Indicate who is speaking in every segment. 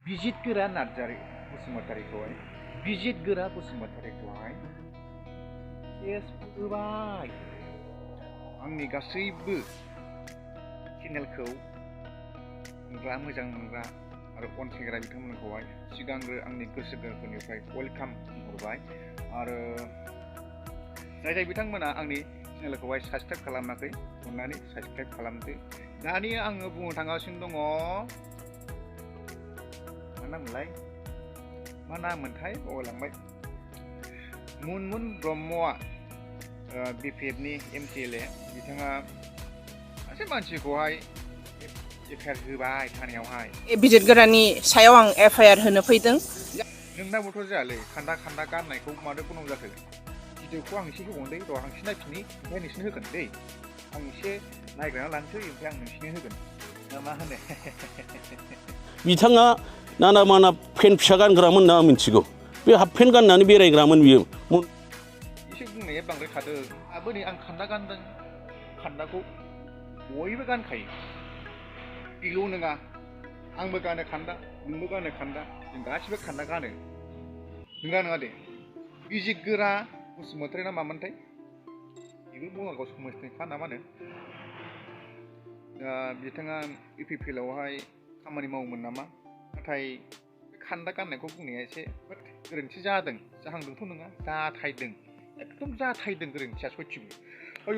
Speaker 1: Bijitgwra Narzary बसुमतारिखौहाय Bijitgwra बसुमतारिखौहाय case होबाय आंनि गासैबो चेनेलखौ नुग्रा मोजां मोनग्रा आरो अनसायग्रा बिथांमोनखौहाय सिगांग्रो आंनि गोसो गोरबोनिफ्राय वेलकाम हरबाय आरो जाय बिथांमोना आंनि चेनेलखौहाय साबस्क्राइब खालामाखै अननानै साबस्क्राइब खालामदो। दानिया आङो बुंनो थांगासिनो दङ मा नाममोनथाय बावलांबाय मुनमुन ब्रह्मआ BPFनि MCLA बिथाङा सासे मानसिखौहाय FIR होबाय थानायावहाय
Speaker 2: बिजितगोरानि सायाव आं FIR होनो फैदों।
Speaker 1: नोंनाबोथ' जायालै खान्दा गाननायखौ मानो गोनां जाखो भिडिअखौ आं एसे होबावनो दै र' आं एसे नायफिननि ओमफ्राय नोंसिनो होगोन दै आं एसे नायग्राना लानोसै ओमफ्राय आं नोंसिनो होगोन ना मा होनो
Speaker 3: बिथाङा नाना माना पेन्ट फिसा गानग्रामोन ना मिथिगौ बे हाफ पेन्ट गाननानै बेरायग्रामोन बियो
Speaker 1: एसे बुंनाया बांद्राय थादों आंबो नै आं खान्दा गानदों खान्दाखौ बयबो गानखायो बेल' नङा आंबो गानो खान्दा नोंबो गानो खान्दा जों गासिबो खान्दा गानो नङा दे बिजितगोरा बसुमतारि ना मामोनथाय बेबो बङाइगाव समाजनिखा ना मा होनो दा बिथाङा UPPL आवहाय खामानि मावोमोन नामा नाथाय खान्दा गाननायखौ बुंनाया एसे गोरोन्थि जाहांदोंथ' नङा जाथायदों एकदम जाथायदों गोरोन्थिया सयथिबो अय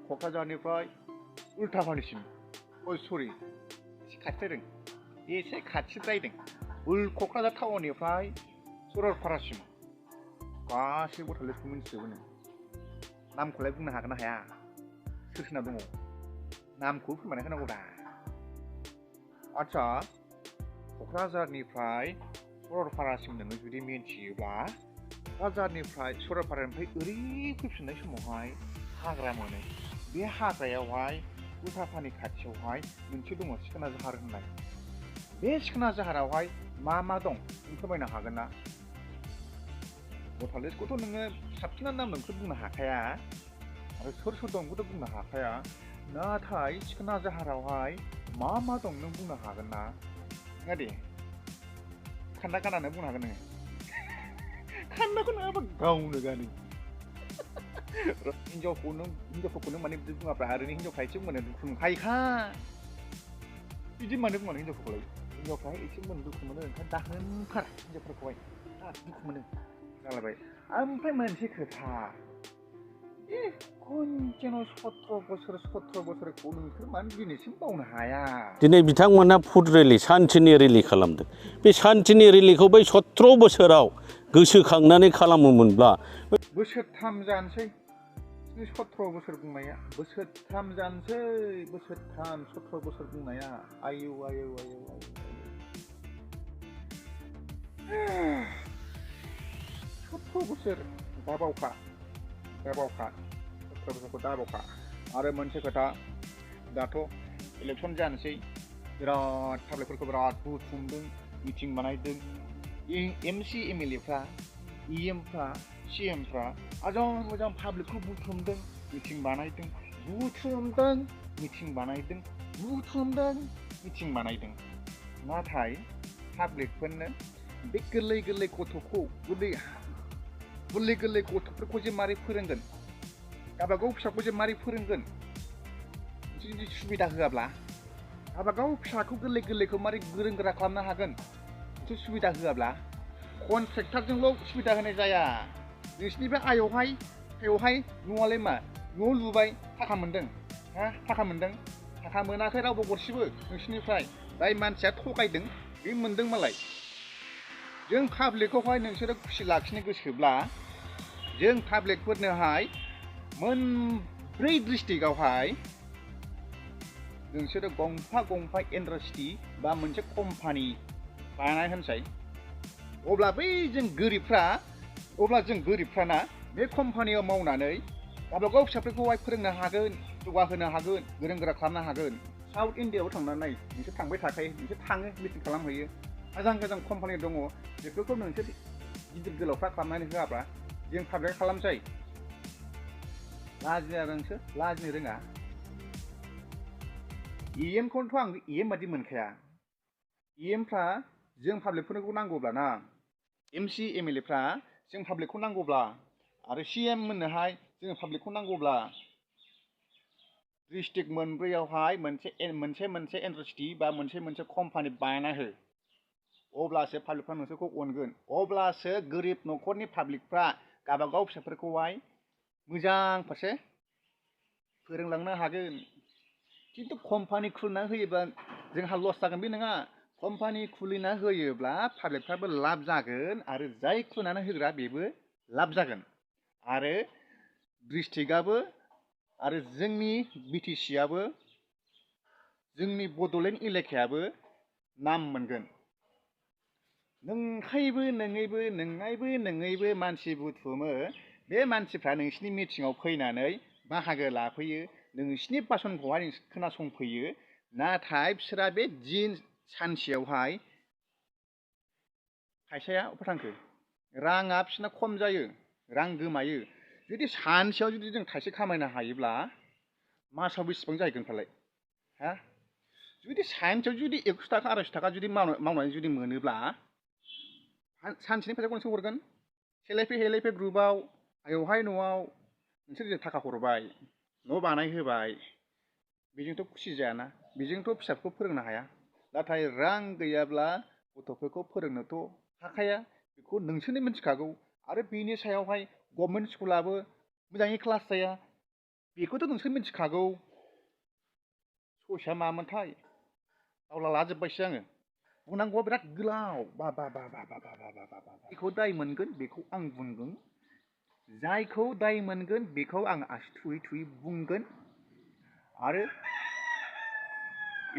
Speaker 1: क'क्राझारनिफ्राय उल्टापानिसिम सरि एसे खाथिद्रायदों क'क्राझार टाउननिफ्राय सरलपारासिम गासैबो गथ'लेखौ मिन्थिजोबो नों नामखौलाय बुंनो हागोन ना हाया सोर सोरना दङ नामखौ फोरमायना होनांगौ दा आच्छा क'क्राझारनिफ्राय सरलपारासिम नोङो जुदि मिन्थियोब्ला क'क्राझारनिफ्राय सरलपारानिफ्राय ओरै फैफिननाय समावहाय हाग्रा मोनो बे हाग्रायावहाय उल्टापानि खाथियावहाय मोनसे दङ सिखोना जाहार होननाय बे सिखोना जाहारावहाय मा दं नों फोरमायनो हागोन ना गथ'लेखौथ' नोङो साबसिना नाम नोंखौ बुंनो हाखाया आरो सोर दं बेखौथ' बुंनो हाखाया नाथाय सिखोना जाहारावहाय मा दं नों बुंनो हागोन ना नङा दे खान्दा गाननानै बुंनो हागोन नोङो खान्दाखौ नङाबा गावनो गानो हिनजावफोरखौ नों माने बिदि बुङाब्रा ओरैनो हिनजावफ्रा एसे मोनो दुखु मोनखायोखा बिदि मानो बुङो हिनजावफोरखौलाय हिनजावफ्रा एसे दुखु मोनो ओंखायनो दाहोनथार हिनजावफोरखौहाय दुखु मोनो जालायबाय ओमफ्राय मोनसे खोथा खनसेनो 17 बोसोरखौ नोंसोर मानो दिनैसिम बावनो हाया
Speaker 3: दिनै बिथांमोनहा फुड रेलि सान्थिनि रेलि खालामदों बे सान्थिनि रेलिखौ बै 17 बोसोराव गोसोखांनानै खालामोमोनब्ला
Speaker 1: बोसोरथाम जानोसै 17 बोसोर बुंनाया बोसोरथाम जानोसै 17 बोसोर बुंनाया आयौ 17 बोसोर दाबावखा 17 बोसोरखौ दाबावखा आरो मोनसे खोथा दाथ' इलेक्सन जानोसै बिराद पाब्लिकफोरखौ बिराद बुथुमदों मिटिं बानायदों MC MLA फ्रा EM फ्रा CM फ्रा मोजां पाब्लिकखौ बुथुमदों मिटिं बानायदों नाथाय पाब्लिकफोरनो बे गोरलै गथ'फोरखौ जे मारै फोरोंगोन गावबागाव फिसाखौ जे मारै फोरोंगोन जुदि सुबिदा होआब्ला गावबागाव फिसाखौ गोरलैखौ मारै गोरों गोरा खालामनो हागोन मोनसे सुबिदा होआब्ला कन्ट्रेक्टारजोंल' सुबिदा होनाय जाया नोंसिनि बे आयौहाय न'आलाय मा न' लुबाय थाखा मोनदों थाखा मोनाखै रावबो गरसेबो नोंसिनिफ्राय जाय मानसिया थगायदों बे मोनदों मालाय जों पाब्लिकखौहाय नोंसोरो खुसि लाखिनो गोसोब्ला जों पाब्लिकफोरनोहाय मोनब्रै डिस्ट्रिक्टआवहाय नोंसोरो गंफा इन्डास्ट्रि बा मोनसे कम्पानि बानाय होनसै अब्ला जों गोरिबफ्राना बे कम्पानियाव मावनानै गावबागाव फिसाफोरखौहाय फोरोंनो हागोन जौगाहोनो हागोन गोरों गोरा खालामनो हागोन साउथ इण्डियाआव थांनानै नोंसोर थांबाय थाखायो नोंसोर थाङो मिटिं खालामहैयो मोजां कम्पानि दङ बेफोरखौ नोंसोर गिदिर गोलावफ्रा खालामनानै होआब्ला जों पाब्लिक खालामसै लाजिनो रोङा EM खौथ' आं EM बादि मोनखाया EMफ्रा जों पाब्लिकफोरखौ नांगौब्ला ना MC MLAफ्रा जों पाब्लिकखौ नांगौब्ला आरो CM मोननोहाय जों पाब्लिकखौ नांगौब्ला डिस्ट्रिक्ट मोनब्रैयावहाय मोनसे इन्डास्ट्रि बा मोनसे कम्पानि बानायना हो अब्लासो पाब्लिकफ्रा नोंसोरखौ अनगोन अब्लासो गोरिब न'खरनि पाब्लिकफ्रा गावबागाव फिसाफोरखौहाय मोजां फारसे फोरोंलांनो हागोन खिन्थु कम्पानि खुलिना होयोब्ला जोंहा लस जागोन बे नङा कम्पानि खुलिना होयोब्ला पाब्लिकफ्राबो लाब जागोन आरो जाय खुलिनानै होग्रा बेबो लाब जागोन आरो डिस्ट्रिक्टआबो आरो जोंनि BTCआबो जोंनि बड'लेण्ड एलेकायाबो नाम मोनगोन नङैबो मानसि बुथुमो बे मानसिफ्रा नोंसिनि मिटिङाव फैनानै बाहागो लाफैयो नोंसिनि बासनखौहाय खोनासंफैयो नाथाय बिसोरा बे दिन सानसेयावहाय फैसाया अबाव थांखो राङा बिसोरना खम जायो रां गोमायो जुदि सानसेयाव जुदि जों थाइसे खामायनो हायोब्ला मासाव बेसेबां जाहैगोन फालाय हा जुदि सानसेयाव जुदि 100 थाखा 200 थाखा जुदि मावनानै जुदि मोनोब्ला सानसेनि फैसाखौ नोंसोर हरगोन सेलायफे ग्रुपआव आयौहाय न'आव नोंसोर थाखा हरबाय न' बानायहोबाय बेजोंथ' खुसि जायाना बेजोंथ' फिसाफोरखौ फोरोंनो हाया नाथाय रां गैयाब्ला गथ'फोरखौ फोरोंनोथ' हाखाया बेखौ नोंसोरनो मिथिखागौ आरो बेनि सायावहाय गभर्नमेन्ट स्कुलाबो मोजाङै क्लास जाया बेखौथ' नोंसोर मिथिखागौ ससेया मामोनथाय बावला लाजोब्बायसो आङो बुंनांगौआ बिराद गोलाव बेखौ दाय मोनगोन बेखौ आं बुंगोन जायखौ दाय मोनगोन बेखौ आं आसि थुयै बुंगोन आरो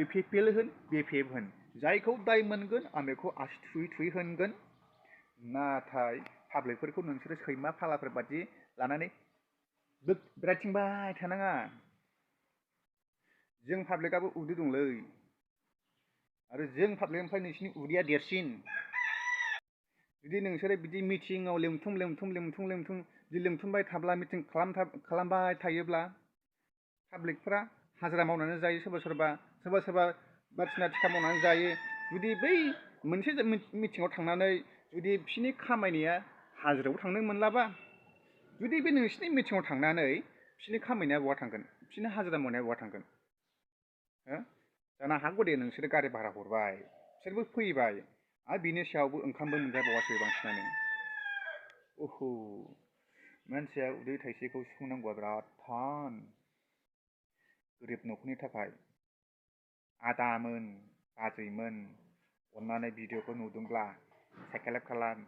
Speaker 1: UPPL होन BPF होन जायखौ दाय मोनगोन आं बेखौ आसि थुयै होनगोन नाथाय पाब्लिकफोरखौ नोंसोरो सैमा फालाफोर बादि लानानै बेरायथिंबाय थानाङा जों पाब्लिकआबो उदै दंलै आरो जों पाब्लिकनिफ्राय नोंसिनि उदैया देरसिन जुदि नोंसोरो बिदि मिटिङाव लेमथुम लेमथुमबाय थाब्ला मिटिं खालामबाय थायोब्ला पाब्लिकफ्रा हाजिरा मावनानै जायो सोरबा बायदिसिना थिखा मावनानै जायो जुदि बै मोनसे मिटिङाव थांनानै जुदि बिसोरनि खामायनाया हाजिरायाव थांनो मोनलाबा जुदि बे नोंसिनि मिटिङाव थांनानै बिसोरनि खामायनाया बहा थांगोन बिसोरनि हाजिरा मावनाया बहा थांगोन हो जानो हागौ दे नोंसोरो गारि भारा हरबाय बिसोरबो फैबाय आरो बिनि सायावबो ओंखामबो मोनजाबावासो बांसिनानो मानसिया उदै थाइसेखौ सुफुंनांगौआ बिराद थान गोरिब न'खरनि थाखाय आदामोन बाजैमोन अननानै भिडिअखौ नुदोंब्ला साबस्क्राइब खालाम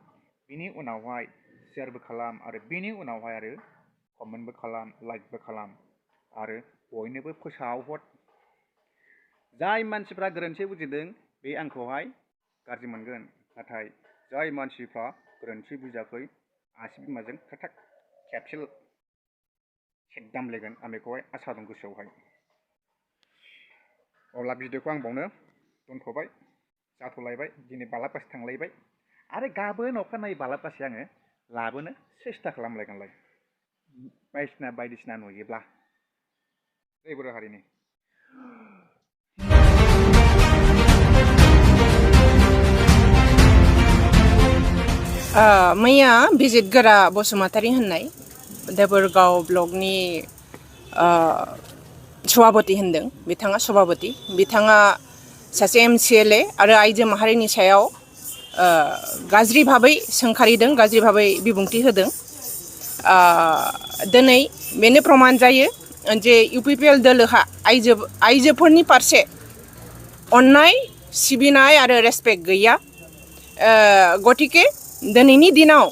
Speaker 1: बिनि उनावहाय शेयारबो खालाम आरो बिनि उनावहाय आरो कमेन्टबो खालाम लाइकबो खालाम आरो बयनोबो फोसावहर जाय मानसिफ्रा गोरोन्थि बुजिदों बे आंखौहाय गाज्रि मोनगोन नाथाय जाय मानसिफ्रा गोरोन्थि बुजियाखै आसि बिमाजों थाक खेबसे दामलायगोन आं बेखौहाय आसा दं गोसोआवहाय अब्ला भिडिअखौ आं बावनो दोनथ'बाय जाथ'लायबाय दिनै बालाबासि थांलायबाय आरो गाबोन अखानायै बालाबासि आङो लाबोनो सेस्था खालामलायगोनलाय बायदिसिना नुयोब्ला जै बर' हारिनि
Speaker 2: मैया बिजितगोरा बसुमतारी होननाय देबोरगाव ब्लकनि सभापति होनदों बिथाङा सभापति बिथाङा सासे MCLA आरो आइजो माहारिनि सायाव गाज्रि भाबै सोंखारिदों गाज्रि भाबै बिबुंथि होदों दिनै बेनो प्रमान जायो जे UPPL दोलोहा आइजोफोरनि फारसे अननाय सिबिनाय आरो रेसपेक्ट गैया गतिके दिनैनि दिनाव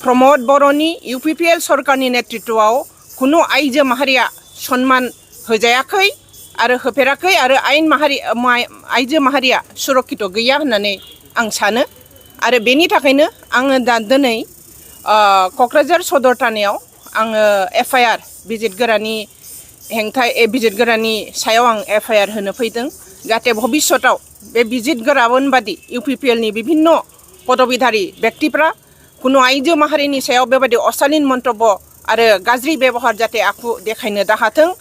Speaker 2: प्रमद बर'नि UPPL सरकारनि नेतृत्वआव कुनु आइजो माहारिया सन्मान होजायाखै आरो होफेराखै आरो आइजो माहारिया सुरक्षित गैया होननानै आं सानो आरो बेनि थाखायनो आङो दा दिनै क'क्राझार सदर थानायाव आङो FIR बिजितगोरानि सायाव आं FIR होनो फैदों जाहाथे भबिष्यताव बे बिजितगोरामोन बादि UPPLनि बिभिन्न पदबीधारी व्यक्तिफ्रा कुनु आइजो माहारिनि सायाव बेबायदि अशालीन मन्तब्य आरो गाज्रि बेबहार जाहाथे आखु देखायनो दाहाथों